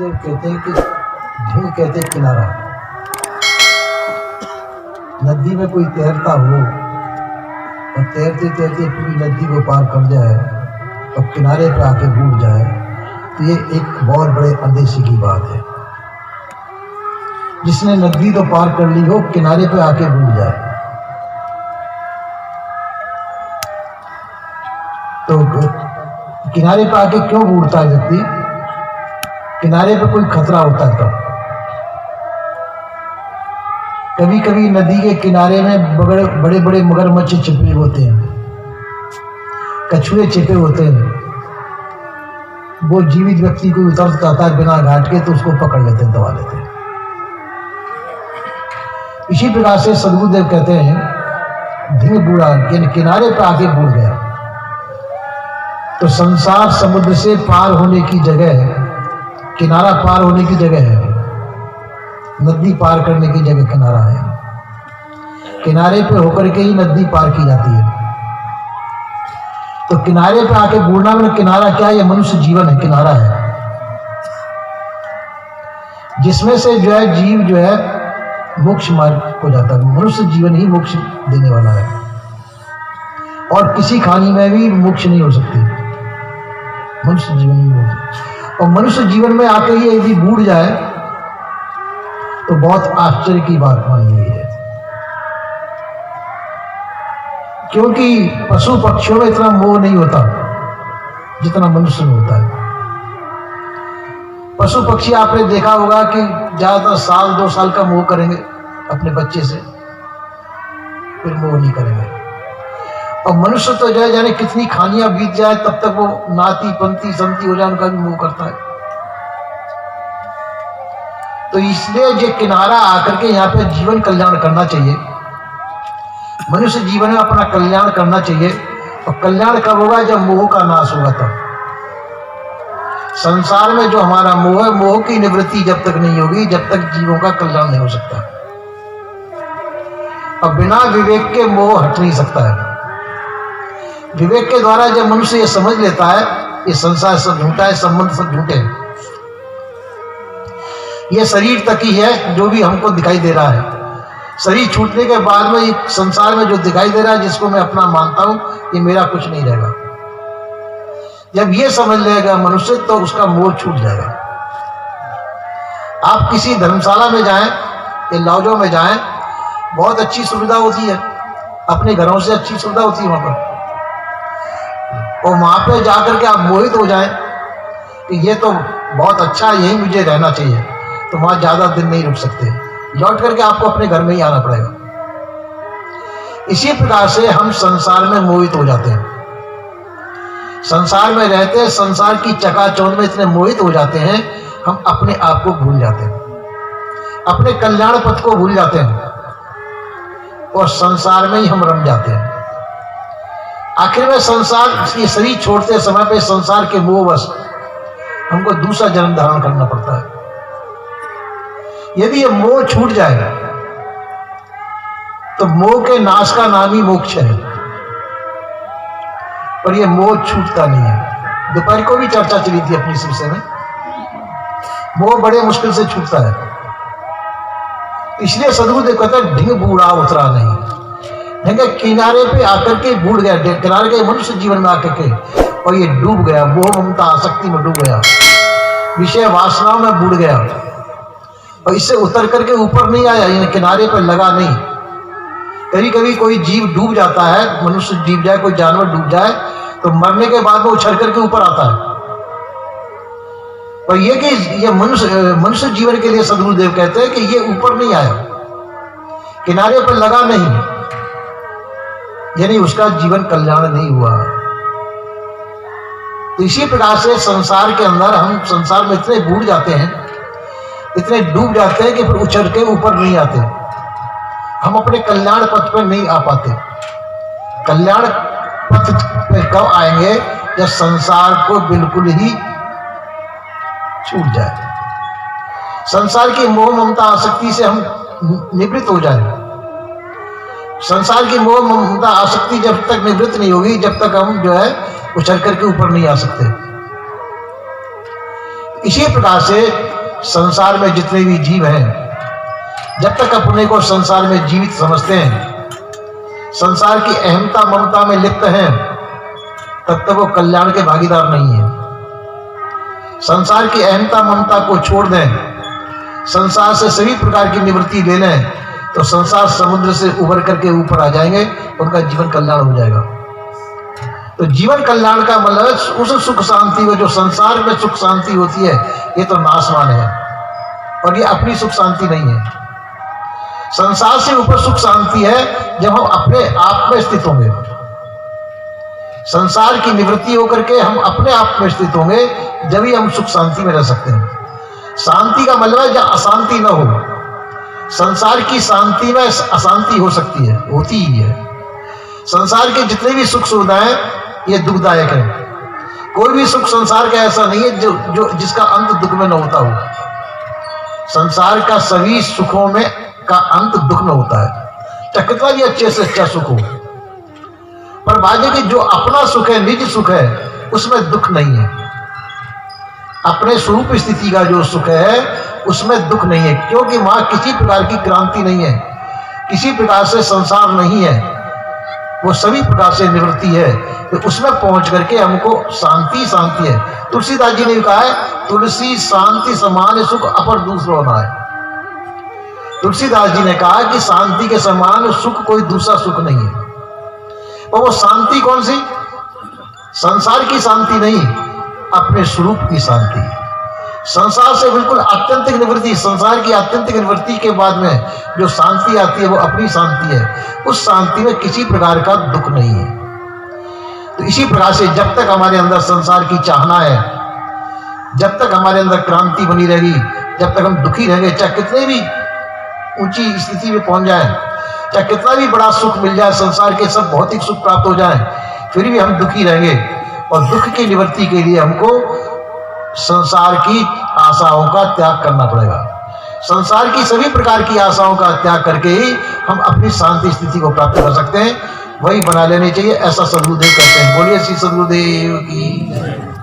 सदगुरुदेव कहते हैं कि ढींग कहते किनारा। नदी में कोई तैरता हो और तैरते तैरते पूरी नदी को पार कर जाए और किनारे पे आके डूब जाए तो ये एक बहुत बड़े अंदेशे की बात है। जिसने नदी तो पार कर ली हो, किनारे पे आके डूब जाए तो किनारे पे आके क्यों डूबता है व्यक्ति? किनारे पे कोई खतरा होता है तब। कभी कभी नदी के किनारे में बड़े बड़े मगरमच्छ छिपे होते हैं, कछुए छिपे होते हैं। वो जीवित व्यक्ति को उतर जाता है बिना घाट के तो उसको पकड़ लेते हैं, दबा लेते हैं। इसी प्रकार से सदगुरुदेव कहते हैं धीमे बूढ़ा किनारे पे आके बूढ़ गया तो संसार समुद्र से पार होने की जगह, किनारा पार होने की जगह है, नदी पार करने की जगह किनारा है। किनारे पे होकर के ही नदी पार की जाती है। तो किनारे पे आके बूढ़ना में किनारा क्या है? ये मनुष्य जीवन है, किनारा है जिसमें से जो है जीव जो है मोक्ष मार्ग को जाता है। मनुष्य जीवन ही मोक्ष देने वाला है और किसी खानी में भी मोक्ष नहीं हो सकती। मनुष्य जीवन ही हो सकती। और मनुष्य जीवन में आके ही यदि बूढ़ जाए तो बहुत आश्चर्य की बात मानी गई है, क्योंकि पशु पक्षियों में इतना मोह नहीं होता जितना मनुष्य में होता है। पशु पक्षी आपने देखा होगा कि ज्यादातर साल 2 साल का मोह करेंगे अपने बच्चे से, फिर मोह नहीं करेंगे। और मनुष्य तो जो है जाने कितनी खानियां बीत जाए तब तक वो नाती पंती संती हो जाए उनका भी मोह करता है। तो इसलिए जो किनारा आकर के यहाँ पे जीवन कल्याण करना चाहिए, मनुष्य जीवन में अपना कल्याण करना चाहिए। और कल्याण कब होगा? जब मोह का नाश होगा तब। संसार में जो हमारा मोह है, मोह की निवृत्ति जब तक नहीं होगी जब तक जीवों का कल्याण नहीं हो सकता। और बिना विवेक के मोह हट नहीं सकता है। विवेक के द्वारा जब मनुष्य ये समझ लेता है ये संसार सब झूठा है, संबंध सब झूठे हैं, ये शरीर तक ही है जो भी हमको दिखाई दे रहा है। शरीर छूटने के बाद में ये संसार में जो दिखाई दे रहा है जिसको मैं अपना मानता हूं ये मेरा कुछ नहीं रहेगा। जब ये समझ लेगा मनुष्य तो उसका मोह छूट जाएगा। आप किसी धर्मशाला में जाएं या लॉजों में जाएं, बहुत अच्छी सुविधा होती है, अपने घरों से अच्छी सुविधा होती है वहां पर। और वहां पे जाकर के आप मोहित हो जाएं कि ये तो बहुत अच्छा है, यही मुझे रहना चाहिए, तो वहां ज्यादा दिन नहीं रुक सकते, लौट करके आपको अपने घर में ही आना पड़ेगा। इसी प्रकार से हम संसार में मोहित हो जाते हैं। संसार में रहते हैं, संसार की चकाचौंध में इतने मोहित हो जाते हैं हम अपने आप को भूल जाते हैं, अपने कल्याण पथ को भूल जाते हैं और संसार में ही हम रम जाते हैं। आखिर में संसार ये शरीर छोड़ते समय पे संसार के मोहवश हमको दूसरा जन्म धारण करना पड़ता है। यदि ये मोह छूट जाएगा तो मोह के नाश का नाम ही मोक्ष है। पर ये मोह छूटता नहीं है। दोपहर को भी चर्चा चली थी अपनी सिलसिले में, मोह बड़े मुश्किल से छूटता है। इसलिए सदगुरुदेव कहते हैं ढींग बूढ़ा उतरा नहीं। ढंग किनारे पे आकर के बूढ़ गया, किनारे के मनुष्य जीवन में आकर के, और ये डूब गया, मोह ममता आसक्ति में डूब गया, विषय वासनाओं में बूढ़ गया और इससे उतर करके ऊपर नहीं आया, यानी किनारे पर लगा नहीं। कभी कभी कोई जीव डूब जाता है, मनुष्य डूब जाए, कोई जानवर डूब जाए तो मरने के बाद वो उछल करके ऊपर आता है। और ये कि ये मनुष्य जीवन के लिए सदगुरुदेव कहते हैं कि ये ऊपर नहीं आया, किनारे पर लगा नहीं, यानी उसका जीवन कल्याण नहीं हुआ। तो इसी प्रकार से संसार के अंदर हम संसार में इतने बूढ़ जाते हैं, इतने डूब जाते हैं कि फिर उछल के ऊपर नहीं आते, हम अपने कल्याण पथ पर नहीं आ पाते। कल्याण पथ पे कब आएंगे? जब संसार को बिल्कुल ही छूट जाए, संसार की मोह ममता आसक्ति से हम निवृत्त हो जाए। संसार की मोह ममता आसक्ति जब तक निवृत्त नहीं होगी जब तक हम जो है उछल करके ऊपर नहीं आ सकते। इसी प्रकार से संसार में जितने भी जीव हैं, जब तक अपने को संसार में जीवित समझते हैं, संसार की अहमता ममता में लिप्त हैं, तब तक वो कल्याण के भागीदार नहीं है। संसार की अहमता ममता को छोड़ दें, संसार से सभी प्रकार की निवृत्ति ले लें, तो संसार समुद्र से उभर करके ऊपर आ जाएंगे, उनका जीवन कल्याण हो जाएगा। तो जीवन कल्याण का मतलब उस सुख शांति को, जो संसार में सुख शांति होती है, ये तो नाशवान है और ये अपनी सुख शांति नहीं है। संसार से ऊपर सुख शांति है जब हम अपने आप में स्थित होंगे। संसार की निवृत्ति होकर के हम अपने आप में स्थित होंगे, जब ही हम सुख शांति में रह सकते हैं। शांति का मतलब है जब अशांति न हो। संसार की शांति में अशांति हो सकती है, होती ही है। संसार के जितने भी सुख सुविधाएं ये दुखदायक है। कोई भी सुख संसार का ऐसा नहीं है जो जिसका अंत दुख में न होता हो। संसार का सभी सुखों में का अंत दुख में होता है, चाहे कितना भी अच्छे से अच्छा सुख हो। पर भाग्य कि जो अपना सुख है, निज सुख है, उसमें दुख नहीं है। अपने स्वरूप स्थिति का जो सुख है उसमें दुख नहीं है, क्योंकि वहां किसी प्रकार की क्रांति नहीं है, किसी प्रकार से संसार नहीं है, वो सभी प्रकार से निवृत्ति है। तो उसमें पहुंच करके हमको शांति शांति है। तुलसीदास जी ने कहा है, तुलसी शांति समान सुख अपर दूसरा होना है। तुलसीदास जी ने कहा कि शांति के समान सुख कोई दूसरा सुख नहीं है। और वो शांति कौन सी? संसार की शांति नहीं, अपने स्वरूप की शांति। संसार से बिल्कुल आत्यंतिक निवृत्ति, संसार की आत्यंतिक निवृत्ति के बाद में जो शांति आती है वो अपनी शांति है। उस शांति में किसी प्रकार का दुख नहीं है। तो इसी प्रकार से जब तक हमारे अंदर संसार की चाहना है, जब तक हमारे अंदर क्रांति बनी रहेगी, जब तक हम दुखी रहेंगे, चाहे कितने भी ऊंची स्थिति में पहुंच जाए, चाहे कितना भी बड़ा सुख मिल जाए, संसार के सब भौतिक सुख प्राप्त हो जाए, फिर भी हम दुखी रहेंगे। और दुख की निवृत्ति के लिए हमको संसार की आशाओं का त्याग करना पड़ेगा। संसार की सभी प्रकार की आशाओं का त्याग करके ही हम अपनी शांति स्थिति को प्राप्त कर सकते हैं। वही बना लेनी चाहिए, ऐसा सदगुरुदेव कहते हैं। बोलिए श्री सदगुरुदेव की।